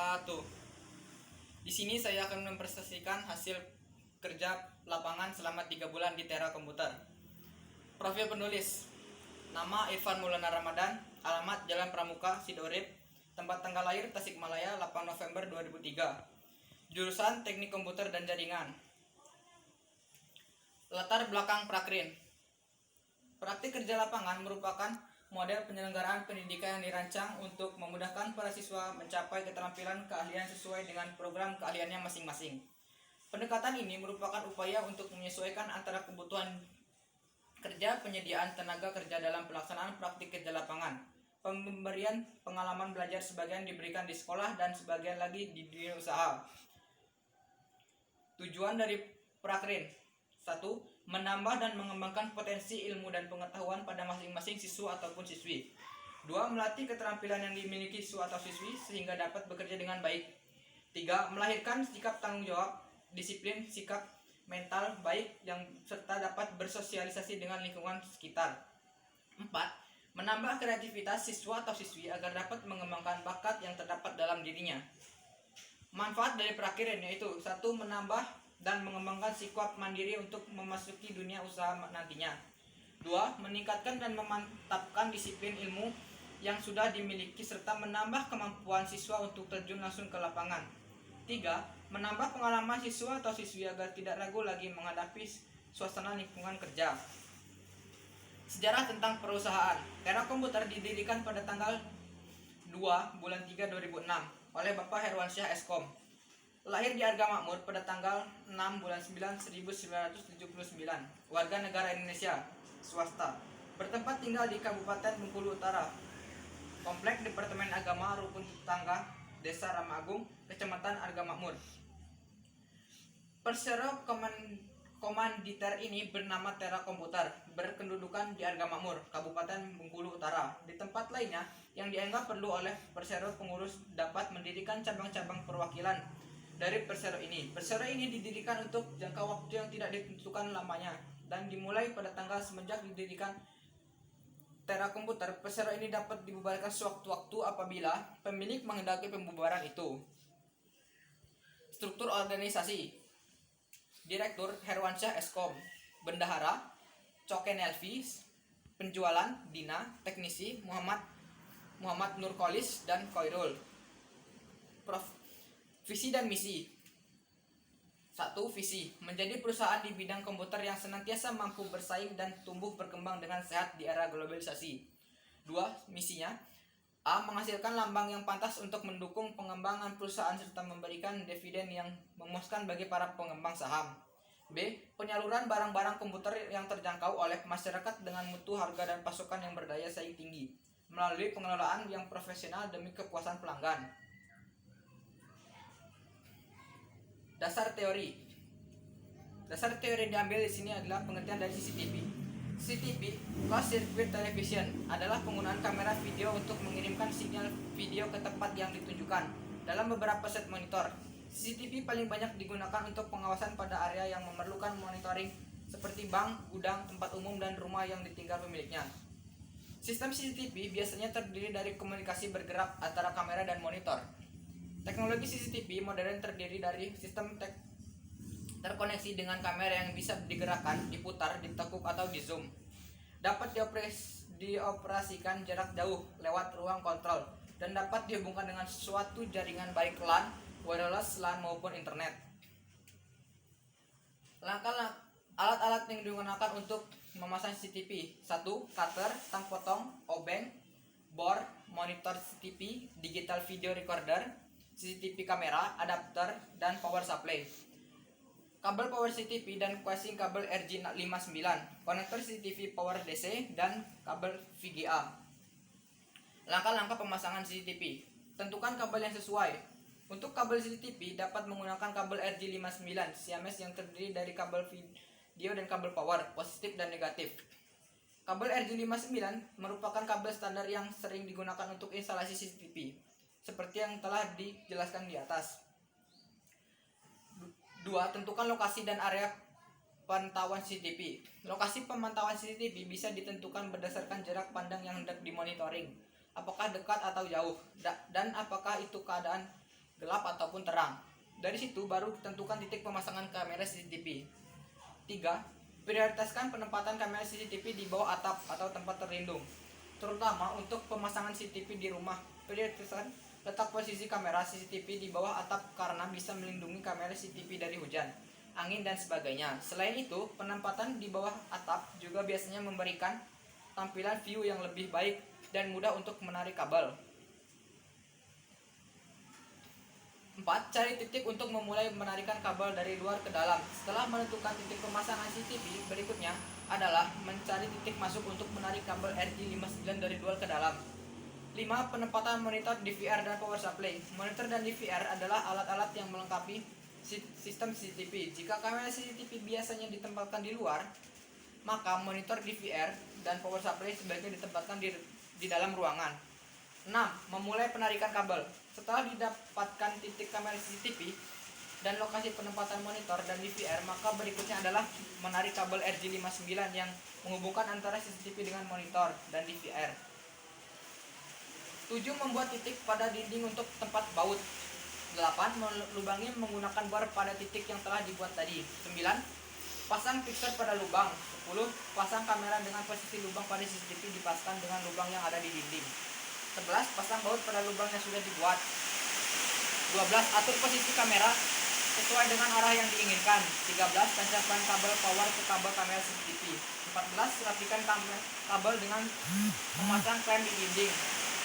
wabarakatuh. Di sini saya akan mempresentasikan hasil kerja lapangan selama 3 bulan di Tera Komputer. Profil penulis: nama Irfan Maulana Ramadan, alamat Jalan Pramuka, Sidorip, tempat tanggal lahir Tasikmalaya 8 November 2003. Jurusan Teknik Komputer dan Jaringan. Latar belakang Prakrin. Praktik kerja lapangan merupakan model penyelenggaraan pendidikan yang dirancang untuk memudahkan para siswa mencapai keterampilan keahlian sesuai dengan program keahliannya masing-masing. Pendekatan ini merupakan upaya untuk menyesuaikan antara kebutuhan kerja, penyediaan tenaga kerja dalam pelaksanaan praktik kerja lapangan. Pemberian pengalaman belajar sebagian diberikan di sekolah dan sebagian lagi di dunia usaha. Tujuan dari Prakrin: 1. Menambah dan mengembangkan potensi ilmu dan pengetahuan pada masing-masing siswa ataupun siswi. 2. Melatih keterampilan yang dimiliki siswa atau siswi sehingga dapat bekerja dengan baik. 3. Melahirkan sikap tanggung jawab, disiplin, sikap mental baik yang serta dapat bersosialisasi dengan lingkungan sekitar. 4. Menambah kreativitas siswa atau siswi agar dapat mengembangkan bakat yang terdapat dalam dirinya. Manfaat dari Prakrin yaitu: 1. Menambah dan mengembangkan sikap mandiri untuk memasuki dunia usaha nantinya. 2. Meningkatkan dan memantapkan disiplin ilmu yang sudah dimiliki serta menambah kemampuan siswa untuk terjun langsung ke lapangan. 3. Menambah pengalaman siswa atau siswi agar tidak ragu lagi menghadapi suasana lingkungan kerja. Sejarah tentang perusahaan. Tera Komputer didirikan pada tanggal 2 bulan 3 2006 oleh Bapak Herwansyah Eskom. Lahir di Argamakmur pada tanggal 6 bulan 9 1979. Warga negara Indonesia, swasta. Bertempat tinggal di Kabupaten Bengkulu Utara. Komplek Departemen Agama Rukun Tangga, Desa Rama Agung, Kecamatan Argamakmur. Persero komanditer ini bernama Tera Komputer, berkedudukan di Argamakmur, Kabupaten Bengkulu Utara. Di tempat lainnya yang dianggap perlu oleh persero pengurus dapat mendirikan cabang-cabang perwakilan dari persero ini. Persero ini didirikan untuk jangka waktu yang tidak ditentukan lamanya dan dimulai pada tanggal semenjak didirikan Tera Komputer. Persero ini dapat dibubarkan sewaktu-waktu apabila pemilik menghendaki pembubaran itu. Struktur organisasi: Direktur Herwansyah Eskom, Bendahara Coken Elvis, penjualan Dina, teknisi Muhammad Nurkolis dan Koirul. Visi dan misi. 1. Visi: menjadi perusahaan di bidang komputer yang senantiasa mampu bersaing dan tumbuh berkembang dengan sehat di era globalisasi. 2. Misinya: A. Menghasilkan lambang yang pantas untuk mendukung pengembangan perusahaan serta memberikan dividen yang memuaskan bagi para pengembang saham. B. Penyaluran barang-barang komputer yang terjangkau oleh masyarakat dengan mutu, harga, dan pasokan yang berdaya saing tinggi melalui pengelolaan yang profesional demi kepuasan pelanggan. Dasar teori. Dasar teori yang diambil di sini adalah pengertian dari CCTV. CCTV, Closed Circuit Television, adalah penggunaan kamera video untuk mengirimkan sinyal video ke tempat yang ditunjukkan dalam beberapa set monitor. CCTV paling banyak digunakan untuk pengawasan pada area yang memerlukan monitoring seperti bank, gudang, tempat umum, dan rumah yang ditinggal pemiliknya. Sistem CCTV biasanya terdiri dari komunikasi bergerak antara kamera dan monitor. Teknologi CCTV modern terdiri dari sistem terkoneksi dengan kamera yang bisa digerakkan, diputar, ditekuk, atau di zoom. Dapat dioperasikan jarak jauh lewat ruang kontrol dan dapat dihubungkan dengan suatu jaringan baik LAN, wireless LAN maupun internet. Alat-alat yang digunakan untuk memasang CCTV: 1. Cutter, tang potong, obeng, bor, monitor CCTV, digital video recorder, CCTV kamera, adapter, dan power supply. Kabel power CCTV dan casing kabel RJ59, konektor CCTV power DC, dan kabel VGA. Langkah-langkah pemasangan CCTV: tentukan kabel yang sesuai. Untuk kabel CCTV dapat menggunakan kabel RJ59 Siamese yang terdiri dari kabel video dan kabel power, positif dan negatif. Kabel RJ59 merupakan kabel standar yang sering digunakan untuk instalasi CCTV, seperti yang telah dijelaskan di atas. 2. Tentukan lokasi dan area pantauan CCTV. Lokasi pemantauan CCTV bisa ditentukan berdasarkan jarak pandang yang hendak dimonitoring, apakah dekat atau jauh, dan apakah itu keadaan gelap ataupun terang. Dari situ baru tentukan titik pemasangan kamera CCTV. 3. Prioritaskan penempatan kamera CCTV di bawah atap atau tempat terlindung, terutama untuk pemasangan CCTV di rumah. Prioritaskan letak posisi kamera CCTV di bawah atap karena bisa melindungi kamera CCTV dari hujan, angin, dan sebagainya. Selain itu, penempatan di bawah atap juga biasanya memberikan tampilan view yang lebih baik dan mudah untuk menarik kabel. 4. Cari titik untuk memulai menarikan kabel dari luar ke dalam. Setelah menentukan titik pemasangan CCTV, berikutnya adalah mencari titik masuk untuk menarik kabel RJ59 dari luar ke dalam. 5. Penempatan monitor DVR dan power supply. Monitor dan DVR adalah alat-alat yang melengkapi sistem CCTV. Jika kamera CCTV biasanya ditempatkan di luar, maka monitor DVR dan power supply sebaiknya ditempatkan di dalam ruangan. 6. Memulai penarikan kabel. Setelah didapatkan titik kamera CCTV dan lokasi penempatan monitor dan DVR, maka berikutnya adalah menarik kabel RJ59 yang menghubungkan antara CCTV dengan monitor dan DVR. 7. Membuat titik pada dinding untuk tempat baut. 8. Melubangi menggunakan bar pada titik yang telah dibuat tadi. 9. Pasang fixer pada lubang. 10. Pasang kamera dengan posisi lubang pada CCTV dipasang dengan lubang yang ada di dinding. 11. Pasang baut pada lubang yang sudah dibuat. 12. Atur posisi kamera sesuai dengan arah yang diinginkan. 13. Tancapkan kabel power ke kabel kamera CCTV. 14. Rapikan kabel dengan memasang klem di dinding.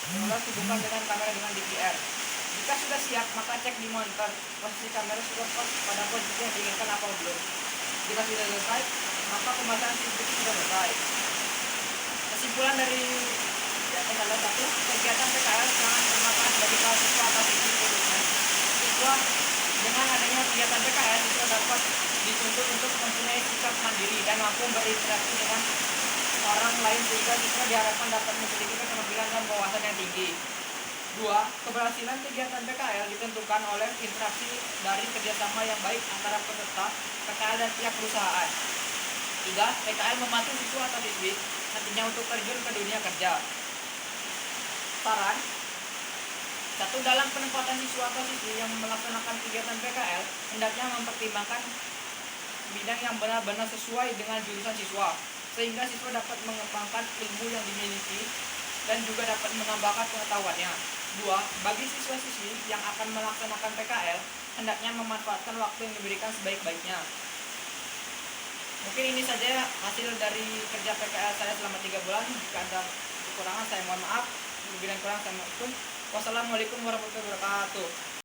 15. Hubungkan dengan kamera dengan DVR. Jika sudah siap, maka cek di monitor posisi kamera sudah pas pada posisi yang diinginkan atau belum. Jika sudah selesai, maka pemasangan CCTV sudah selesai. Kesimpulan dari adalah 1. Kegiatan PKL sangat bermanfaat bagi para siswa atau siswi khususnya. Siswa dengan adanya kegiatan PKL siswa dapat dituntut untuk mempunyai sikap mandiri dan mampu berinteraksi dengan orang lain sehingga siswa diharapkan dapat memiliki keterampilan dan wawasan yang tinggi. 2. Keberhasilan kegiatan PKL ditentukan oleh interaksi dari kerjasama yang baik antara peserta PKL dan pihak perusahaan. 3. PKL membantu siswa atau siswi nantinya untuk terjun ke dunia kerja. Saran. 1. Dalam penempatan siswa atau siswi yang melaksanakan kegiatan PKL, hendaknya mempertimbangkan bidang yang benar-benar sesuai dengan jurusan siswa, sehingga siswa dapat mengembangkan ilmu yang dimiliki dan juga dapat menambahkan pengetahuannya. 2. Bagi siswa-siswi yang akan melaksanakan PKL, hendaknya memanfaatkan waktu yang diberikan sebaik-baiknya. Mungkin ini saja hasil dari kerja PKL saya selama 3 bulan. Jika ada kekurangan, saya mohon maaf. Lebih dan kurang saya mohon. Wassalamualaikum warahmatullahi wabarakatuh.